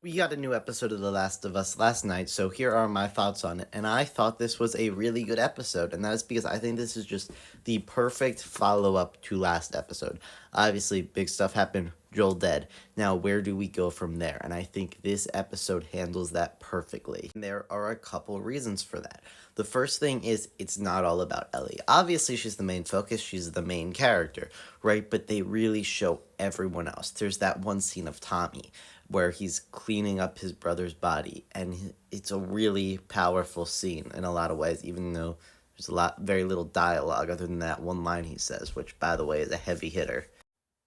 We got a new episode of The Last of Us last night, so here are my thoughts on it. And I thought this was a really good episode, and that is because I think this is just the perfect follow up to last episode. Obviously, big stuff happened, Joel dead. Now, where do we go from there? And I think this episode handles that perfectly. And there are a couple reasons for that. The first thing is it's not all about Ellie. Obviously, she's the main focus, she's the main character, right? But they really show everyone else. There's that one scene of Tommy where he's cleaning up his brother's body, and it's a really powerful scene in a lot of ways, even though there's very little dialogue other than that one line he says, which, by the way, is a heavy hitter.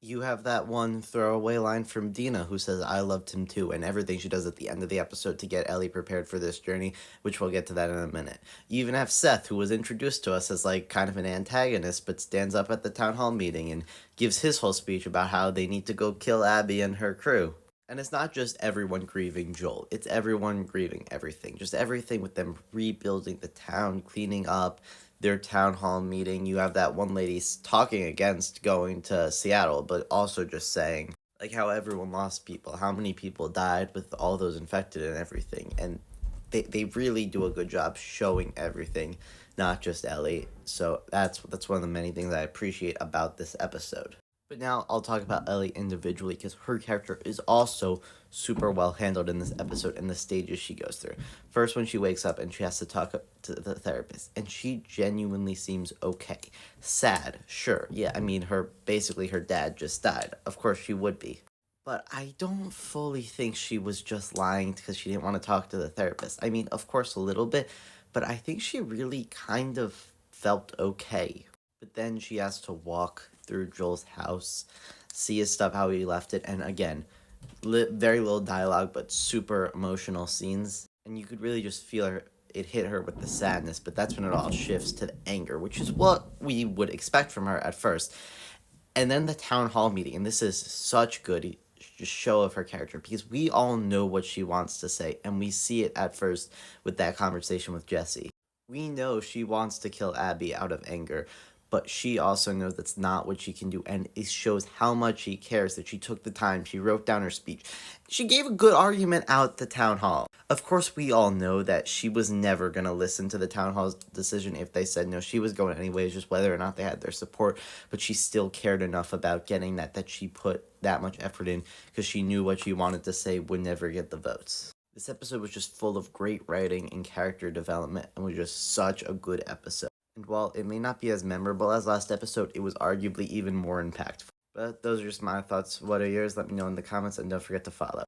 You have that one throwaway line from Dina who says, I loved him too, and everything she does at the end of the episode to get Ellie prepared for this journey, which we'll get to that in a minute. You even have Seth, who was introduced to us as like kind of an antagonist, but stands up at the town hall meeting and gives his whole speech about how they need to go kill Abby and her crew. And it's not just everyone grieving Joel, it's everyone grieving everything. Just everything with them rebuilding the town, cleaning up their town hall meeting. You have that one lady talking against going to Seattle, but also just saying, like, how everyone lost people, how many people died with all those infected and everything. And they really do a good job showing everything, not just Ellie. So that's one of the many things I appreciate about this episode. But now I'll talk about Ellie individually because her character is also super well handled in this episode and the stages she goes through. First, when she wakes up and she has to talk to the therapist, and she genuinely seems okay. Sad, sure. Yeah, I mean, basically her dad just died. Of course she would be. But I don't fully think she was just lying because she didn't want to talk to the therapist. I mean, of course, a little bit, but I think she really kind of felt okay. But then she has to walk through Joel's house, see his stuff, how he left it, and again, very little dialogue, but super emotional scenes. And you could really just feel it hit her with the sadness, but that's when it all shifts to the anger, which is what we would expect from her at first. And then the town hall meeting, and this is such good just show of her character because we all know what she wants to say, and we see it at first with that conversation with Jesse. We know she wants to kill Abby out of anger, but she also knows that's not what she can do, and it shows how much she cares that she took the time, she wrote down her speech. She gave a good argument out the town hall. Of course, we all know that she was never going to listen to the town hall's decision if they said no. She was going anyways, just whether or not they had their support, but she still cared enough about getting that she put that much effort in because she knew what she wanted to say would never get the votes. This episode was just full of great writing and character development and was just such a good episode. And while it may not be as memorable as last episode, it was arguably even more impactful. But those are just my thoughts. What are yours? Let me know in the comments and don't forget to follow.